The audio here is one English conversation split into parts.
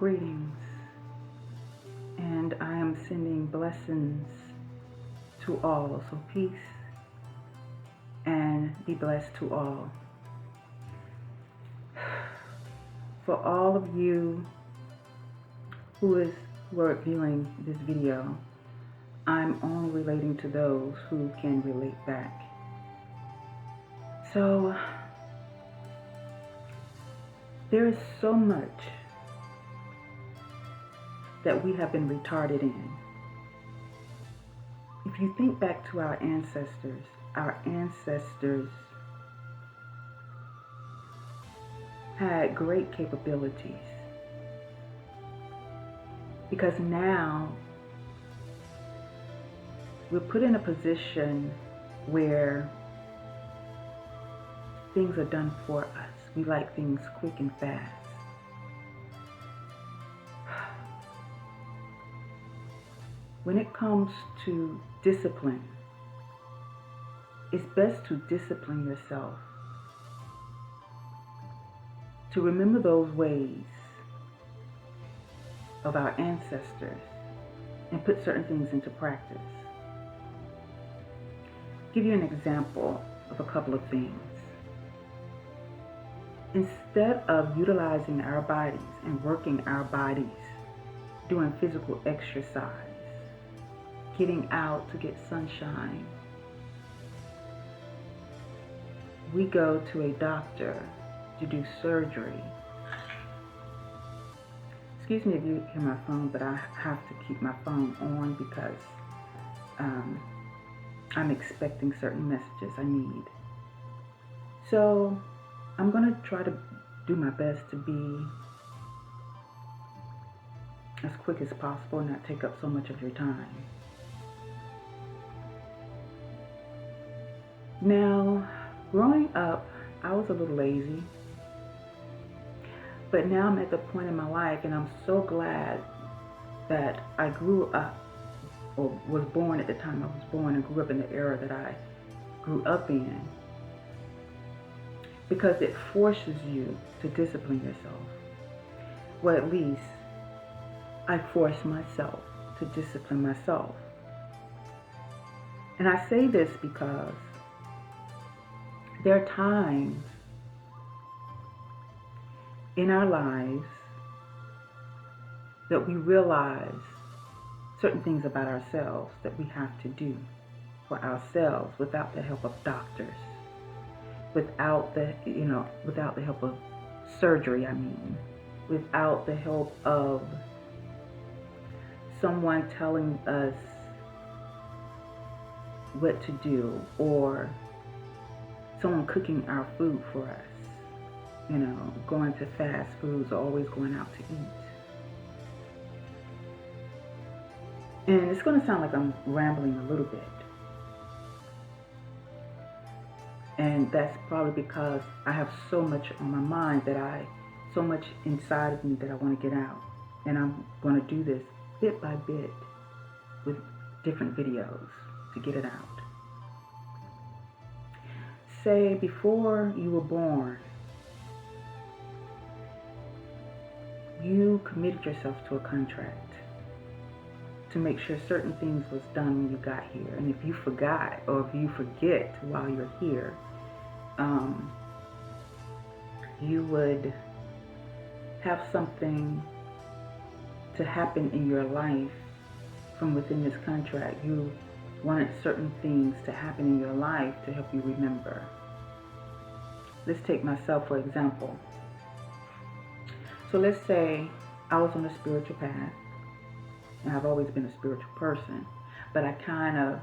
Greetings, and I am sending blessings to all. So peace and be blessed to all. For all of you who are viewing this video, I'm only relating to those who can relate back. So there is so much that we have been retarded in. If you think back to our ancestors had great capabilities, because now we're put in a position where things are done for us. We like things quick and fast. When it comes to discipline, it's best to discipline yourself, to remember those ways of our ancestors and put certain things into practice. Give you an example of a couple of things. Instead of utilizing our bodies and working our bodies, doing physical exercise, getting out to get sunshine, we go to a doctor to do surgery. Excuse me if you hear my phone, but I have to keep my phone on because I'm expecting certain messages I need. So I'm going to try to do my best to be as quick as possible and not take up so much of your time. Now, growing up, I was a little lazy, but now I'm at the point in my life, and I'm so glad that I grew up, or was born at the time I was born, and grew up in the era that I grew up in, because it forces you to discipline yourself. Well, at least I forced myself to discipline myself. And I say this because there are times in our lives that we realize certain things about ourselves that we have to do for ourselves without the help of doctors, without the help of surgery, without the help of someone telling us what to do, or someone cooking our food for us, going to fast foods or always going out to eat. And it's going to sound like I'm rambling a little bit. And that's probably because I have so much on my mind, so much inside of me that I want to get out. And I'm going to do this bit by bit with different videos to get it out. Say before you were born, you committed yourself to a contract to make sure certain things was done when you got here. And if you forgot, or if you forget while you're here, you would have something to happen in your life from within this contract. You wanted certain things to happen in your life to help you remember. Let's take myself for example. So let's say I was on a spiritual path, and I've always been a spiritual person, but I kind of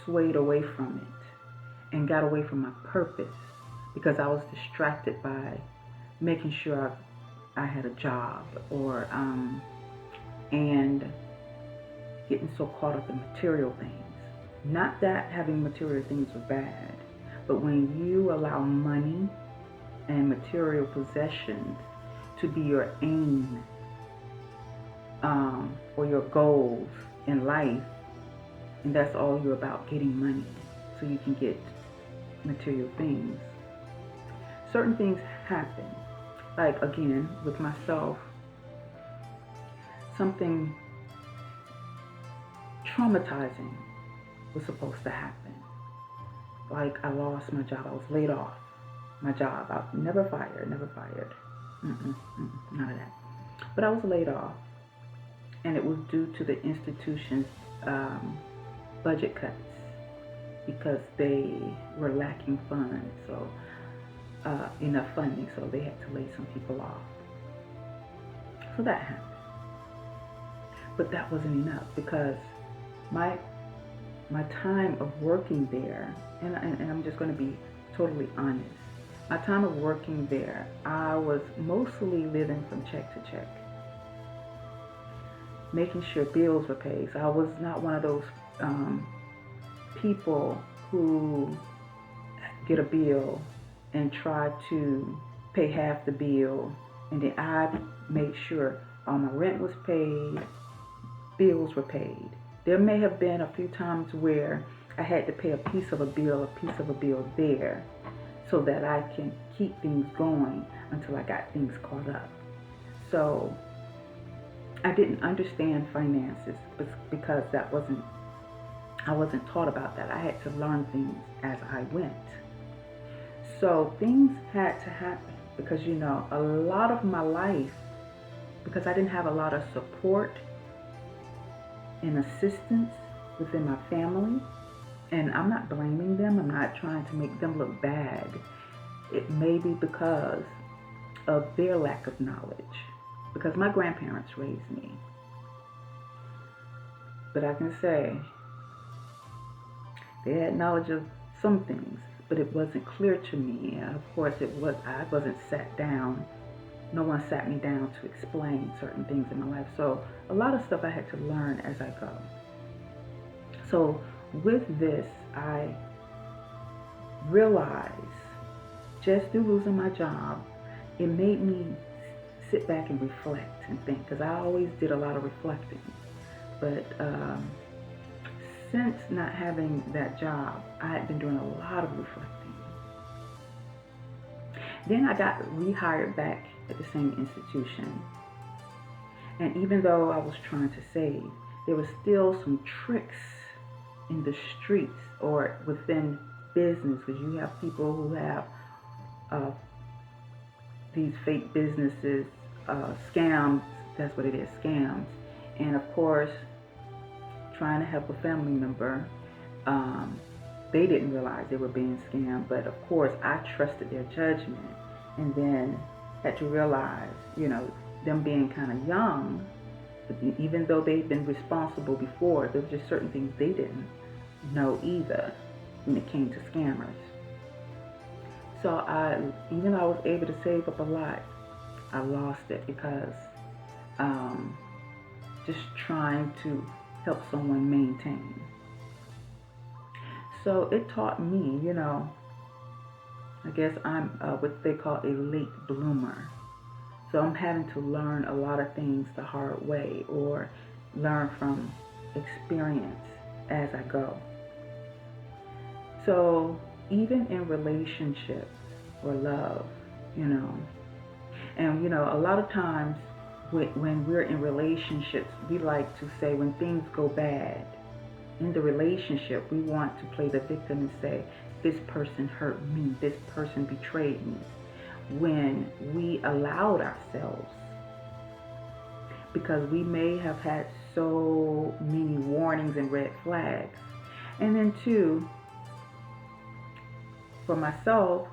swayed away from it and got away from my purpose because I was distracted by making sure I had a job, or and getting so caught up in material things. Not that having material things were bad, but when you allow money and material possessions to be your aim or your goals in life, and that's all you're about, getting money so you can get material things, certain things happen. Like, again, with myself, something traumatizing was supposed to happen. Like I lost my job. I was laid off my job. I was never fired, never fired. None of that. But I was laid off, and it was due to the institution's budget cuts because they were lacking funds, so enough funding, so they had to lay some people off. So that happened. But that wasn't enough because my time of working there, and I'm just going to be totally honest, my time of working there, I was mostly living from check to check, making sure bills were paid. So I was not one of those people who get a bill and try to pay half the bill, and then I made sure all my rent was paid, bills were paid. There may have been a few times where I had to pay a piece of a bill there, so that I can keep things going until I got things caught up. So I didn't understand finances because I wasn't taught about that. I had to learn things as I went. So things had to happen because, a lot of my life, because I didn't have a lot of support and assistance within my family, and I'm not blaming them. I'm not trying to make them look bad. It may be because of their lack of knowledge, because my grandparents raised me. But I can say they had knowledge of some things, but it wasn't clear to me. And of course, I wasn't sat down. No one sat me down to explain certain things in my life. So a lot of stuff I had to learn as I go. So with this, I realized just through losing my job, it made me sit back and reflect and think, because I always did a lot of reflecting. But since not having that job, I had been doing a lot of reflecting. Then I got rehired back at the same institution. And even though I was trying to save, there was still some tricks in the streets or within business, because you have people who have these fake businesses, scams. That's what it is, scams. And of course, trying to help a family member, they didn't realize they were being scammed. But of course, I trusted their judgment, and then had to realize, them being kind of young, even though they'd been responsible before, there were just certain things they didn't know either when it came to scammers. So even though I was able to save up a lot, I lost it because just trying to help someone maintain. So it taught me, I guess I'm what they call a late bloomer. So I'm having to learn a lot of things the hard way, or learn from experience as I go. So even in relationships or love, and a lot of times when we're in relationships, we like to say when things go bad in the relationship, we want to play the victim and say, this person hurt me, this person betrayed me, when we allowed ourselves, because we may have had so many warnings and red flags. And then too, for myself,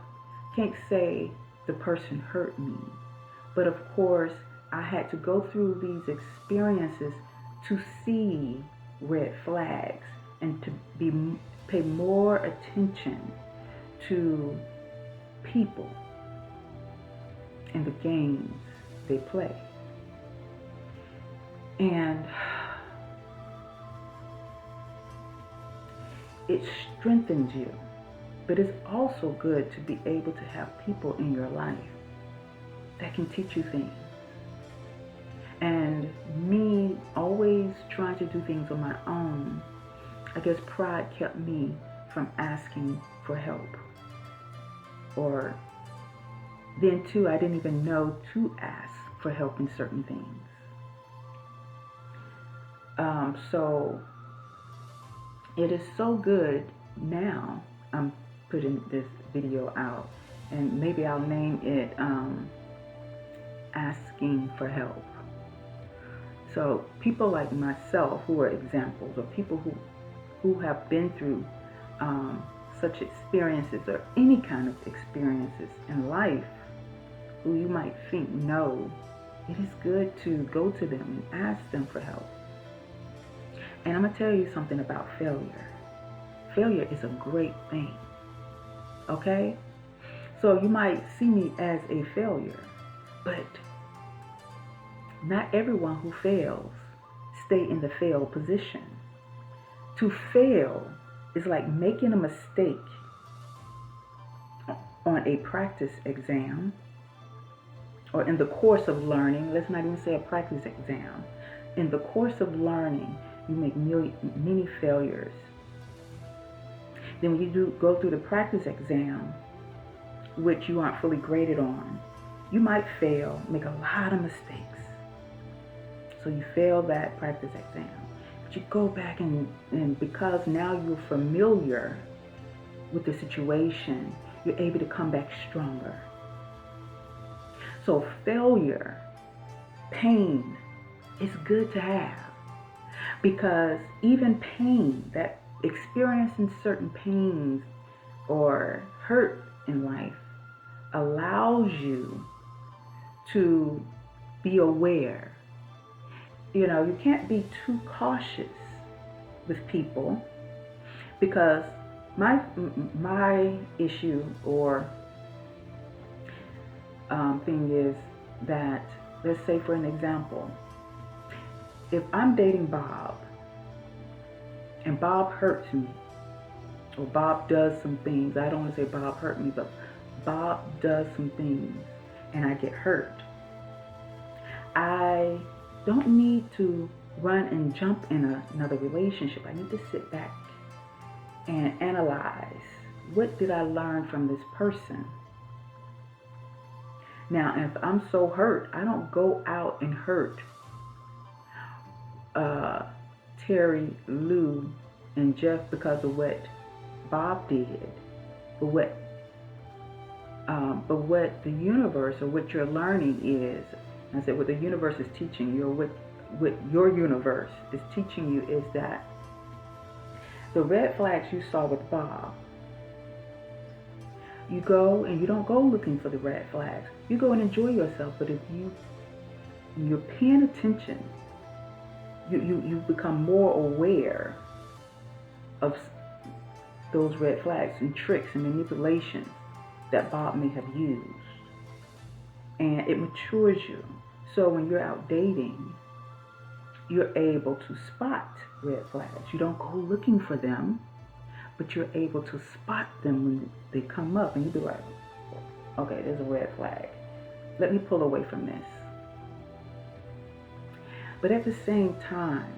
can't say the person hurt me, but of course I had to go through these experiences to see red flags and to pay more attention to people and the games they play. And it strengthens you. But it's also good to be able to have people in your life that can teach you things. And me always trying to do things on my own, I guess pride kept me from asking for help. Or then too, I didn't even know to ask for help in certain things. So it is so good now. I'm putting this video out, and maybe I'll name it Asking for Help. So people like myself who are examples, or people who have been through such experiences, or any kind of experiences in life, who you might think no, it is good to go to them and ask them for help. And I'm going to tell you something about failure. Failure is a great thing. Okay? So you might see me as a failure, but not everyone who fails stay in the failed position. To fail is like making a mistake on a practice exam, or in the course of learning. Let's not even say a practice exam. In the course of learning, you make many failures. Then when you go through the practice exam, which you aren't fully graded on, you might fail, make a lot of mistakes. So you fail that practice exam. But you go back and because now you're familiar with the situation, you're able to come back stronger. So failure, pain, is good to have, because even pain, that experiencing certain pains or hurt in life, allows you to be aware. You know, you can't be too cautious with people, because my issue or thing is that, let's say for an example, if I'm dating Bob and Bob hurts me, or Bob does some things, I don't want to say Bob hurt me, but Bob does some things and I get hurt, I don't need to run and jump in another relationship. I need to sit back and analyze, what did I learn from this person? Now, if I'm so hurt, I don't go out and hurt Terry, Lou, and Jeff because of what Bob did, but what the universe, or what you're learning is, I said what the universe is teaching you, or what your universe is teaching you, is that the red flags you saw with Bob, you go and you don't go looking for the red flags. You go and enjoy yourself. But if you're paying attention, you become more aware of those red flags and tricks and manipulations that Bob may have used. And it matures you. So when you're out dating, you're able to spot red flags. You don't go looking for them, but you're able to spot them when they come up, and you be like, okay, there's a red flag. Let me pull away from this. But at the same time,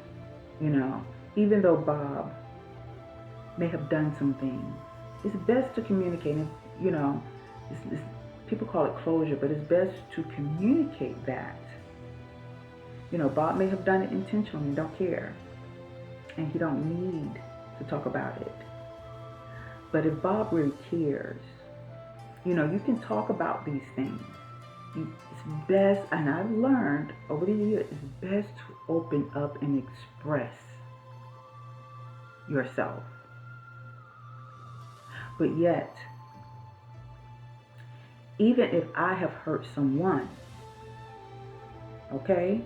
you know, even though Bob may have done some things, it's best to communicate. And, you know, people call it closure, but it's best to communicate that. You know, Bob may have done it intentionally and don't care, and he don't need to talk about it. But if Bob really cares, you know, you can talk about these things. It's best, and I've learned over the years, it's best to open up and express yourself. But yet, even if I have hurt someone, okay,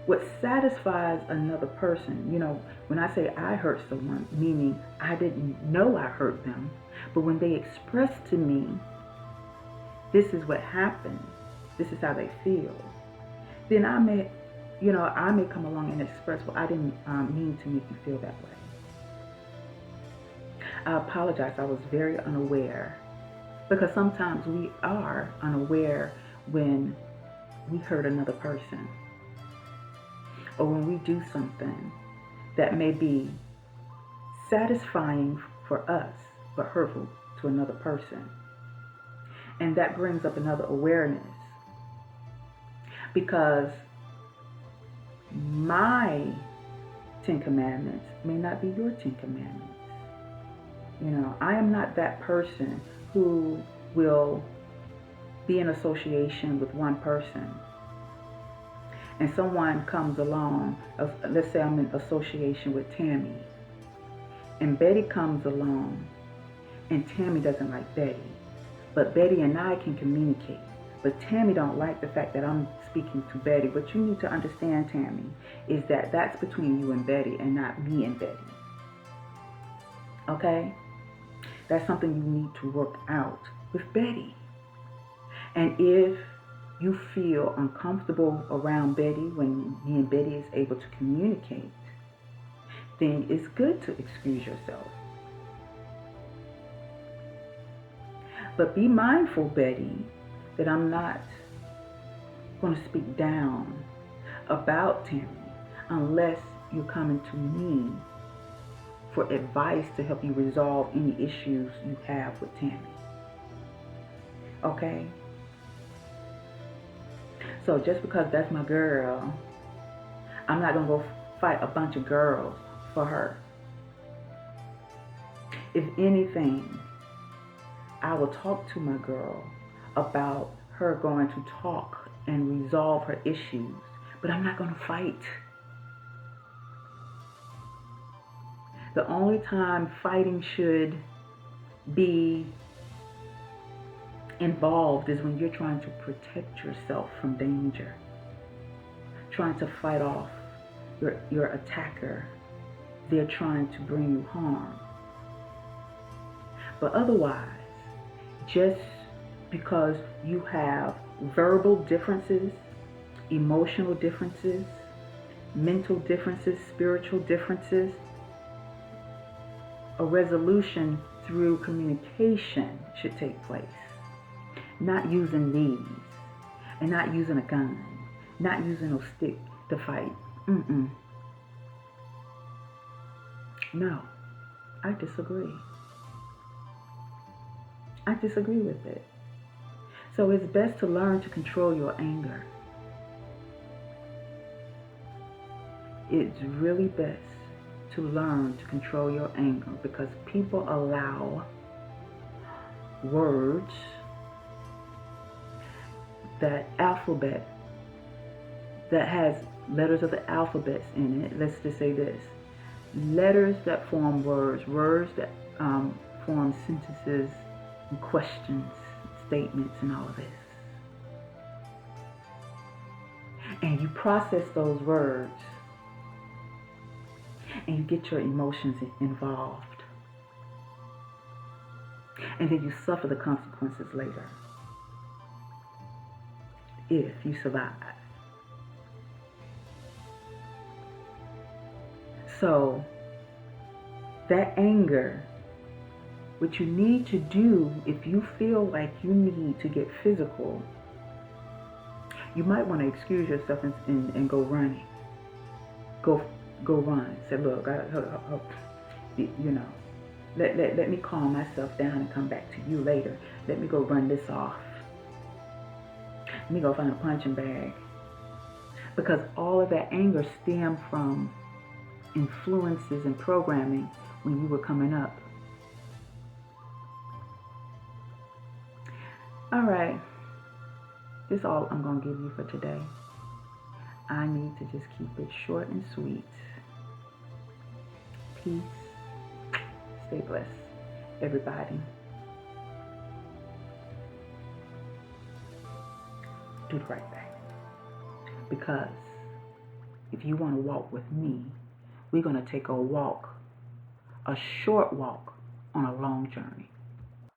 what satisfies another person, you know, when I say I hurt someone, meaning I didn't know I hurt them, but when they express to me, this is what happened, this is how they feel, then I may come along and express, well, I didn't mean to make you feel that way. I apologize, I was very unaware, because sometimes we are unaware when we hurt another person, or when we do something that may be satisfying for us, but hurtful to another person. And that brings up another awareness, because my Ten Commandments may not be your Ten Commandments. I am not that person who will be in association with one person and someone comes along, let's say I'm in association with Tammy, and Betty comes along, and Tammy doesn't like Betty, but Betty and I can communicate. But Tammy don't like the fact that I'm speaking to Betty. What you need to understand, Tammy, is that that's between you and Betty and not me and Betty. Okay? That's something you need to work out with Betty. And if you feel uncomfortable around Betty when me and Betty is able to communicate, then it's good to excuse yourself. But be mindful, Betty, that I'm not going to speak down about Tammy unless you're coming to me for advice to help you resolve any issues you have with Tammy. Okay? So just because that's my girl, I'm not going to go fight a bunch of girls for her. If anything, I will talk to my girl about her going to talk and resolve her issues, but I'm not going to fight. The only time fighting should be involved is when you're trying to protect yourself from danger, trying to fight off your attacker. They're trying to bring you harm. But otherwise, just because you have verbal differences, emotional differences, mental differences, spiritual differences, a resolution through communication should take place. Not using these, and not using a gun, not using a stick to fight. No, I disagree. I disagree with it. So it's best to learn to control your anger. It's really best to learn to control your anger, because people allow words, that alphabet that has letters of the alphabets in it. Let's just say this: letters that form words, words that form sentences and questions, statements, and all of this. And you process those words and you get your emotions involved. And then you suffer the consequences later, if you survive. So that anger, what you need to do, if you feel like you need to get physical, you might want to excuse yourself and go running. Go run. Say, look, let me calm myself down and come back to you later. Let me go run this off. Let me go find a punching bag. Because all of that anger stemmed from influences and programming when you were coming up. All right. This is all I'm going to give you for today. I need to just keep it short and sweet. Peace. Stay blessed, everybody. Do the right thing. Because if you want to walk with me, we're going to take a walk, a short walk on a long journey.